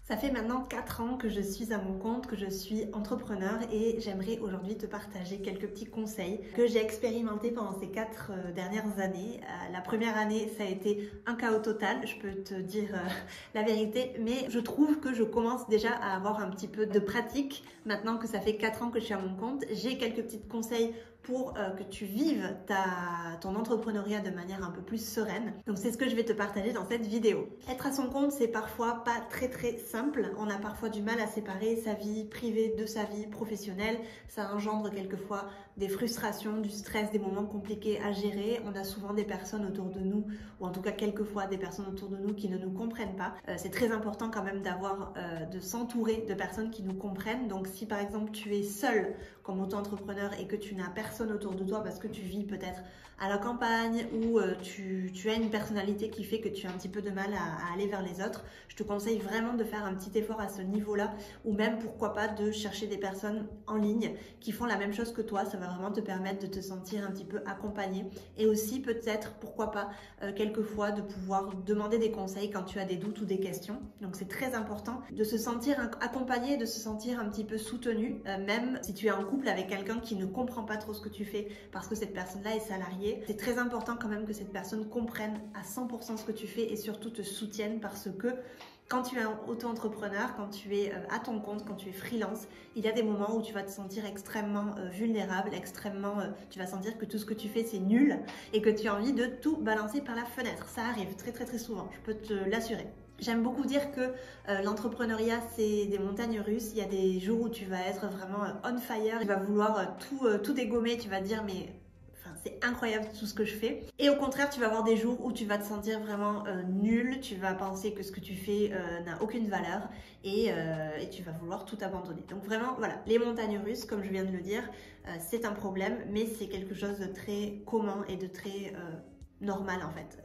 Ça fait maintenant 4 ans que je suis à mon compte, que je suis entrepreneur et j'aimerais aujourd'hui te partager quelques petits conseils que j'ai expérimentés pendant ces 4 dernières années. La première année, ça a été un chaos total, je peux te dire la vérité, mais je trouve que je commence déjà à avoir un petit peu de pratique. Maintenant que ça fait 4 ans que je suis à mon compte, j'ai quelques petits conseils pour que tu vives ton entrepreneuriat de manière un peu plus sereine. Donc c'est ce que je vais te partager dans cette vidéo. Être à son compte, c'est parfois pas très simple. On a parfois du mal à séparer sa vie privée de sa vie professionnelle. Ça engendre quelquefois des frustrations, du stress, des moments compliqués à gérer. On a souvent des personnes autour de nous, ou en tout cas quelquefois des personnes autour de nous qui ne nous comprennent pas. C'est très important quand même de s'entourer de personnes qui nous comprennent. Donc si par exemple tu es seul comme auto-entrepreneur et que tu n'as personne autour de toi parce que tu vis peut-être à la campagne ou tu as une personnalité qui fait que tu as un petit peu de mal à aller vers les autres, je te conseille vraiment de faire un petit effort à ce niveau-là, ou même pourquoi pas de chercher des personnes en ligne qui font la même chose que toi. Ça va vraiment te permettre de te sentir un petit peu accompagné, et aussi peut-être pourquoi pas quelquefois de pouvoir demander des conseils quand tu as des doutes ou des questions. Donc c'est très important de se sentir accompagné, de se sentir un petit peu soutenu, même si tu es en couple avec quelqu'un qui ne comprend pas trop ce que tu fais parce que cette personne-là est salariée. C'est très important quand même que cette personne comprenne à 100% ce que tu fais et surtout te soutienne, parce que quand tu es un auto-entrepreneur, quand tu es à ton compte, quand tu es freelance, il y a des moments où tu vas te sentir extrêmement vulnérable, tu vas sentir que tout ce que tu fais c'est nul et que tu as envie de tout balancer par la fenêtre. Ça arrive très souvent, je peux te l'assurer. J'aime beaucoup dire que l'entrepreneuriat c'est des montagnes russes. Il y a des jours où tu vas être vraiment on fire, tu vas vouloir tout dégommer, tu vas te dire mais c'est incroyable tout ce que je fais. Et au contraire, tu vas avoir des jours où tu vas te sentir vraiment nul, tu vas penser que ce que tu fais n'a aucune valeur et tu vas vouloir tout abandonner. Donc vraiment, voilà, les montagnes russes, comme je viens de le dire, c'est un problème, mais c'est quelque chose de très commun et de très normal en fait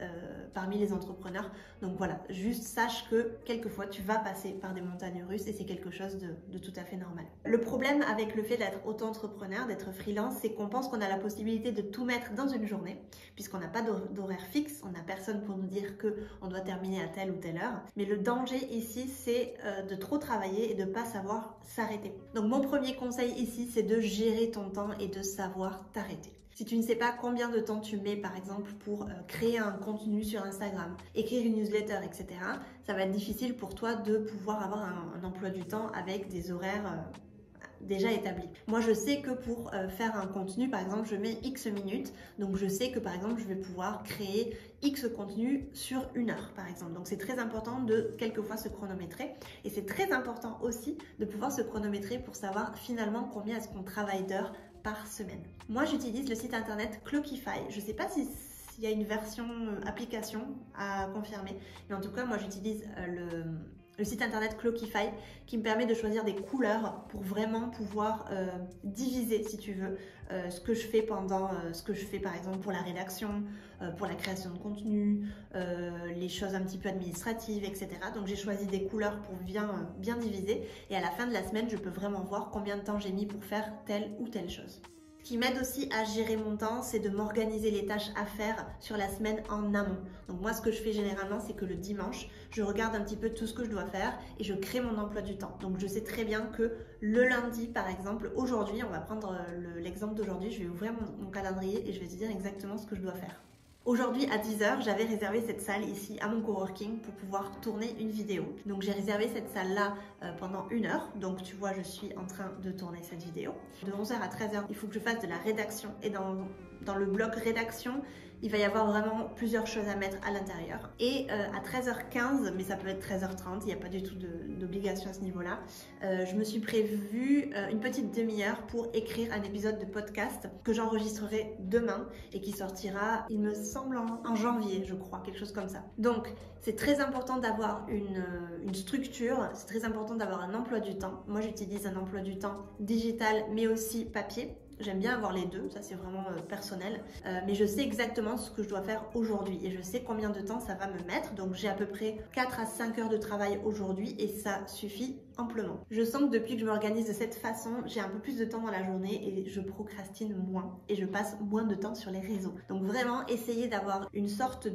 parmi les entrepreneurs. Donc voilà, juste sache que quelquefois tu vas passer par des montagnes russes et c'est quelque chose de tout à fait normal. Le problème avec le fait d'être auto-entrepreneur, d'être freelance, c'est qu'on pense qu'on a la possibilité de tout mettre dans une journée, puisqu'on n'a pas d'horaire fixe, on n'a personne pour nous dire que on doit terminer à telle ou telle heure. Mais le danger ici, c'est de trop travailler et de pas savoir s'arrêter. Donc mon premier conseil ici, c'est de gérer ton temps et de savoir t'arrêter. Si tu ne sais pas combien de temps tu mets par exemple pour créer un contenu sur Instagram, écrire une newsletter, etc., ça va être difficile pour toi de pouvoir avoir un emploi du temps avec des horaires déjà établis. Moi je sais que pour faire un contenu par exemple je mets X minutes, donc je sais que par exemple je vais pouvoir créer X contenu sur 1 heure par exemple. Donc c'est très important de quelquefois se chronométrer, et c'est très important aussi de pouvoir se chronométrer pour savoir finalement combien est-ce qu'on travaille d'heures par semaine. Moi j'utilise le site internet Clockify. Je ne sais pas s'il y a une version application à confirmer, mais en tout cas moi j'utilise le site internet Clockify qui me permet de choisir des couleurs pour vraiment pouvoir diviser, si tu veux, ce que je fais par exemple pour la rédaction, pour la création de contenu, les choses un petit peu administratives, etc. Donc j'ai choisi des couleurs pour bien diviser, et à la fin de la semaine je peux vraiment voir combien de temps j'ai mis pour faire telle ou telle chose. Ce qui m'aide aussi à gérer mon temps, c'est de m'organiser les tâches à faire sur la semaine en amont. Donc moi, ce que je fais généralement, c'est que le dimanche, je regarde un petit peu tout ce que je dois faire et je crée mon emploi du temps. Donc je sais très bien que le lundi, par exemple, aujourd'hui, on va prendre l'exemple d'aujourd'hui, je vais ouvrir mon calendrier et je vais te dire exactement ce que je dois faire. Aujourd'hui à 10h, j'avais réservé cette salle ici à mon coworking pour pouvoir tourner une vidéo. Donc j'ai réservé cette salle-là pendant 1 heure. Donc tu vois, je suis en train de tourner cette vidéo. De 11h à 13h, il faut que je fasse de la rédaction. Et dans le bloc rédaction, il va y avoir vraiment plusieurs choses à mettre à l'intérieur. Et à 13h15, mais ça peut être 13h30, il n'y a pas du tout d'obligation à ce niveau-là, je me suis prévu une petite demi-heure pour écrire un épisode de podcast que j'enregistrerai demain et qui sortira, il me semble, en janvier, je crois, quelque chose comme ça. Donc, c'est très important d'avoir une structure, c'est très important d'avoir un emploi du temps. Moi, j'utilise un emploi du temps digital, mais aussi papier. J'aime bien avoir les deux, ça c'est vraiment personnel. Mais je sais exactement ce que je dois faire aujourd'hui et je sais combien de temps ça va me mettre. Donc j'ai à peu près 4 à 5 heures de travail aujourd'hui et ça suffit amplement. Je sens que depuis que je m'organise de cette façon, j'ai un peu plus de temps dans la journée et je procrastine moins et je passe moins de temps sur les réseaux. Donc vraiment, essayer d'avoir une sorte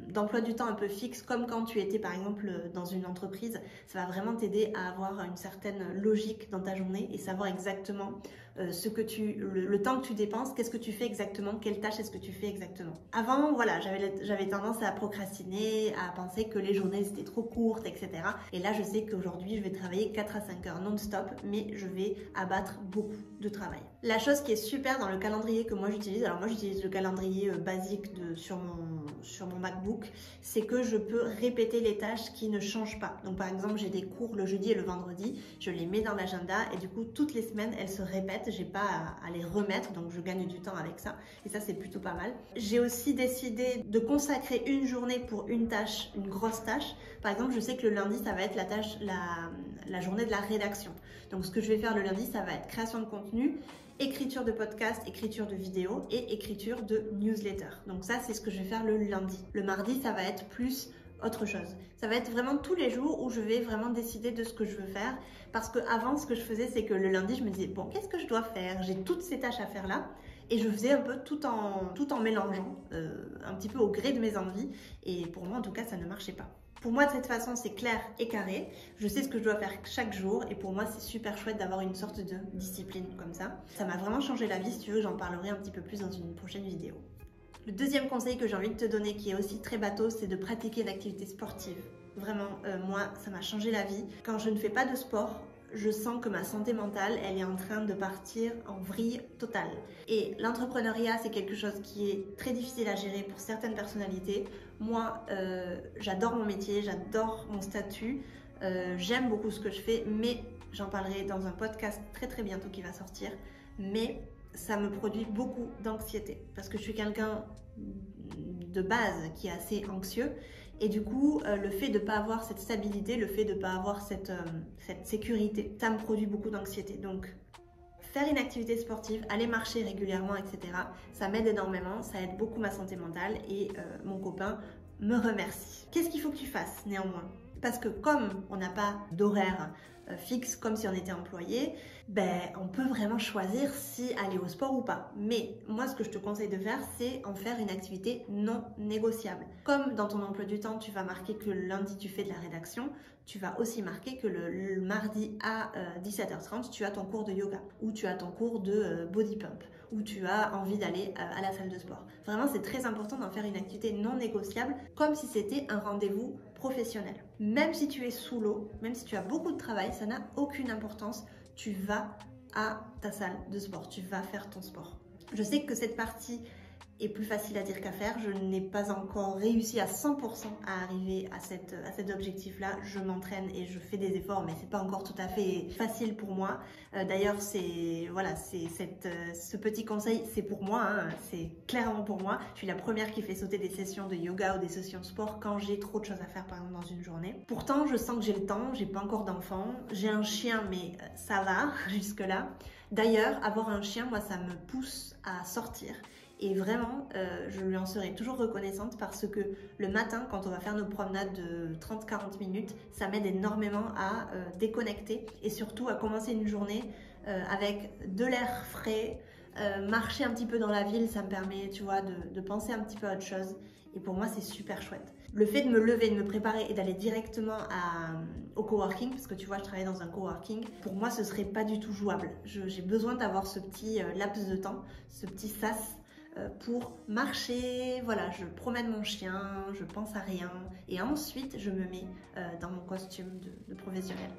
d'emploi du temps un peu fixe, comme quand tu étais par exemple dans une entreprise, ça va vraiment t'aider à avoir une certaine logique dans ta journée et savoir exactement le temps que tu dépenses, qu'est-ce que tu fais exactement, quelle tâche est-ce que tu fais exactement. Avant, voilà, j'avais tendance à procrastiner, à penser que les journées étaient trop courtes, etc. Et là, je sais qu'aujourd'hui, je vais travailler 4 à 5 heures non-stop, mais je vais abattre beaucoup de travail. La chose qui est super dans le calendrier que moi j'utilise, alors moi j'utilise le calendrier basique sur mon MacBook, c'est que je peux répéter les tâches qui ne changent pas. Donc par exemple, j'ai des cours le jeudi et le vendredi, je les mets dans l'agenda et du coup, toutes les semaines, elles se répètent. J'ai pas à les remettre, donc je gagne du temps avec ça et ça c'est plutôt pas mal. J'ai aussi décidé de consacrer une journée pour une tâche, une grosse tâche. Par exemple, je sais que le lundi ça va être la journée de la rédaction. Donc ce que je vais faire le lundi, ça va être création de contenu, écriture de podcast, écriture de vidéo et écriture de newsletter. Donc ça c'est ce que je vais faire le lundi. Le mardi ça va être plus autre chose. Ça va être vraiment tous les jours où je vais vraiment décider de ce que je veux faire parce que avant ce que je faisais c'est que le lundi je me disais bon qu'est-ce que je dois faire, j'ai toutes ces tâches à faire là et je faisais un peu tout en mélangeant un petit peu au gré de mes envies et pour moi en tout cas ça ne marchait pas. Pour moi, de cette façon, c'est clair et carré. Je sais ce que je dois faire chaque jour et pour moi, c'est super chouette d'avoir une sorte de discipline comme ça. Ça m'a vraiment changé la vie. Si tu veux, j'en parlerai un petit peu plus dans une prochaine vidéo. Le deuxième conseil que j'ai envie de te donner, qui est aussi très bateau, c'est de pratiquer l'activité sportive. Vraiment, moi, ça m'a changé la vie. Quand je ne fais pas de sport, je sens que ma santé mentale, elle est en train de partir en vrille totale. Et l'entrepreneuriat, c'est quelque chose qui est très difficile à gérer pour certaines personnalités. Moi, j'adore mon métier, j'adore mon statut, j'aime beaucoup ce que je fais, mais j'en parlerai dans un podcast très très bientôt qui va sortir. Mais ça me produit beaucoup d'anxiété parce que je suis quelqu'un de base qui est assez anxieux. Et du coup, le fait de ne pas avoir cette stabilité, le fait de ne pas avoir cette sécurité, ça me produit beaucoup d'anxiété. Donc, faire une activité sportive, aller marcher régulièrement, etc., ça m'aide énormément, ça aide beaucoup ma santé mentale et mon copain me remercie. Qu'est-ce qu'il faut que tu fasses néanmoins? Parce que comme on n'a pas d'horaire fixe, comme si on était employé, on peut vraiment choisir si aller au sport ou pas. Mais moi, ce que je te conseille de faire, c'est en faire une activité non négociable. Comme dans ton emploi du temps, tu vas marquer que le lundi, tu fais de la rédaction, tu vas aussi marquer que le mardi à 17h30, tu as ton cours de yoga ou tu as ton cours de body pump ou tu as envie d'aller à la salle de sport. Vraiment, c'est très important d'en faire une activité non négociable comme si c'était un rendez-vous professionnel. Même si tu es sous l'eau, même si tu as beaucoup de travail, ça n'a aucune importance. Tu vas à ta salle de sport, tu vas faire ton sport. Je sais que cette partie est plus facile à dire qu'à faire. Je n'ai pas encore réussi à 100% à arriver à cet objectif-là. Je m'entraîne et je fais des efforts, mais c'est pas encore tout à fait facile pour moi. D'ailleurs, ce petit conseil, c'est pour moi, hein, c'est clairement pour moi. Je suis la première qui fait sauter des sessions de yoga ou des sessions de sport quand j'ai trop de choses à faire, par exemple, dans une journée. Pourtant, je sens que j'ai le temps, j'ai pas encore d'enfant, j'ai un chien, mais ça va jusque-là. D'ailleurs, avoir un chien, moi, ça me pousse à sortir. Et vraiment, je lui en serai toujours reconnaissante parce que le matin, quand on va faire nos promenades de 30-40 minutes, ça m'aide énormément à déconnecter et surtout à commencer une journée avec de l'air frais. Marcher un petit peu dans la ville, ça me permet, tu vois, de penser un petit peu à autre chose. Et pour moi, c'est super chouette. Le fait de me lever, de me préparer et d'aller directement au coworking, parce que tu vois, je travaille dans un coworking, pour moi, ce serait pas du tout jouable. J'ai besoin d'avoir ce petit laps de temps, ce petit sas pour marcher, voilà, je promène mon chien, je pense à rien et ensuite je me mets dans mon costume de professionnel.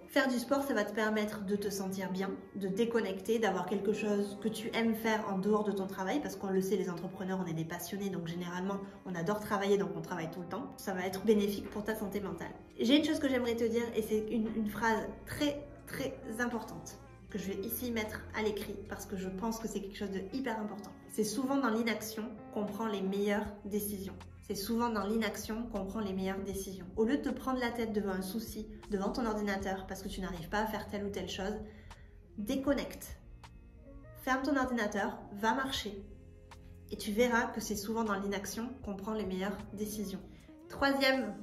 Faire du sport, ça va te permettre de te sentir bien, de déconnecter, d'avoir quelque chose que tu aimes faire en dehors de ton travail, parce qu'on le sait, les entrepreneurs, on est des passionnés, donc généralement, on adore travailler, donc on travaille tout le temps. Ça va être bénéfique pour ta santé mentale. J'ai une chose que j'aimerais te dire, et c'est une phrase très, très importante, que je vais ici mettre à l'écrit, parce que je pense que c'est quelque chose de hyper important. C'est souvent dans l'inaction qu'on prend les meilleures décisions. C'est souvent dans l'inaction qu'on prend les meilleures décisions. Au lieu de te prendre la tête devant un souci, devant ton ordinateur, parce que tu n'arrives pas à faire telle ou telle chose, déconnecte. ferme ton ordinateur, va marcher. Et tu verras que c'est souvent dans l'inaction qu'on prend les meilleures décisions. Troisième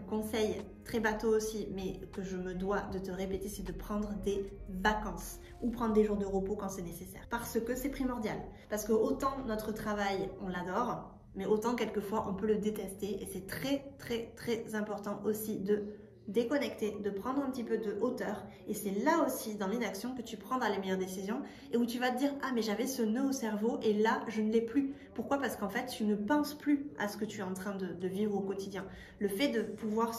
conseil, très bateau aussi, mais que je me dois de te répéter, c'est de prendre des vacances ou prendre des jours de repos quand c'est nécessaire. Parce que c'est primordial. Parce que autant notre travail, on l'adore, mais autant quelquefois on peut le détester. Et c'est très important aussi de déconnecter, de prendre un petit peu de hauteur. Et c'est là aussi, dans l'inaction, que tu prendras les meilleures décisions et où tu vas te dire « Ah, mais j'avais ce nœud au cerveau et là, je ne l'ai plus. » Pourquoi? Parce qu'en fait, tu ne penses plus à ce que tu es en train de vivre au quotidien. Le fait de pouvoir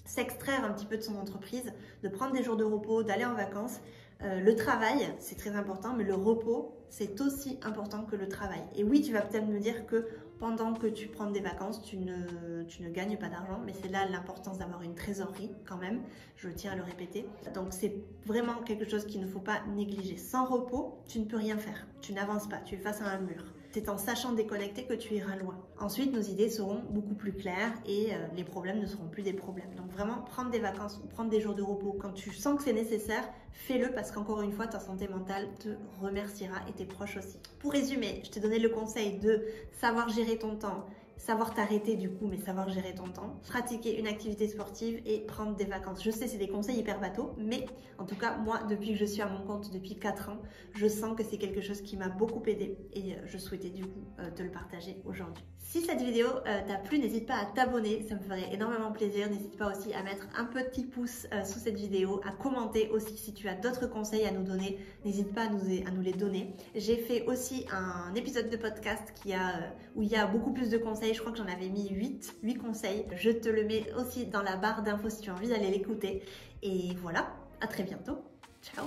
s'extraire un petit peu de son entreprise, de prendre des jours de repos, d'aller en vacances, le travail, c'est très important, mais le repos, c'est aussi important que le travail. Et oui, tu vas peut-être me dire que pendant que tu prends des vacances, tu ne gagnes pas d'argent, mais c'est là l'importance d'avoir une trésorerie quand même, je tiens à le répéter. Donc c'est vraiment quelque chose qu'il ne faut pas négliger. Sans repos, tu ne peux rien faire, tu n'avances pas, tu es face à un mur. C'est en sachant déconnecter que tu iras loin. Ensuite, nos idées seront beaucoup plus claires et les problèmes ne seront plus des problèmes. Donc vraiment, prendre des vacances ou prendre des jours de repos quand tu sens que c'est nécessaire, fais-le parce qu'encore une fois, ta santé mentale te remerciera et tes proches aussi. Pour résumer, je t'ai donné le conseil de savoir gérer ton temps, savoir t'arrêter du coup, mais savoir gérer ton temps, pratiquer une activité sportive et prendre des vacances. Je sais, c'est des conseils hyper bateaux, mais en tout cas, moi, depuis que je suis à mon compte, depuis 4 ans, je sens que c'est quelque chose qui m'a beaucoup aidé et je souhaitais du coup te le partager aujourd'hui. Si cette vidéo t'a plu, n'hésite pas à t'abonner, ça me ferait énormément plaisir. N'hésite pas aussi à mettre un petit pouce sous cette vidéo, à commenter aussi si tu as d'autres conseils à nous donner. N'hésite pas à nous les donner. J'ai fait aussi un épisode de podcast où il y a beaucoup plus de conseils. Je crois que j'en avais mis 8 conseils. Je te le mets aussi dans la barre d'infos si tu as envie d'aller l'écouter. Et voilà, à très bientôt. Ciao!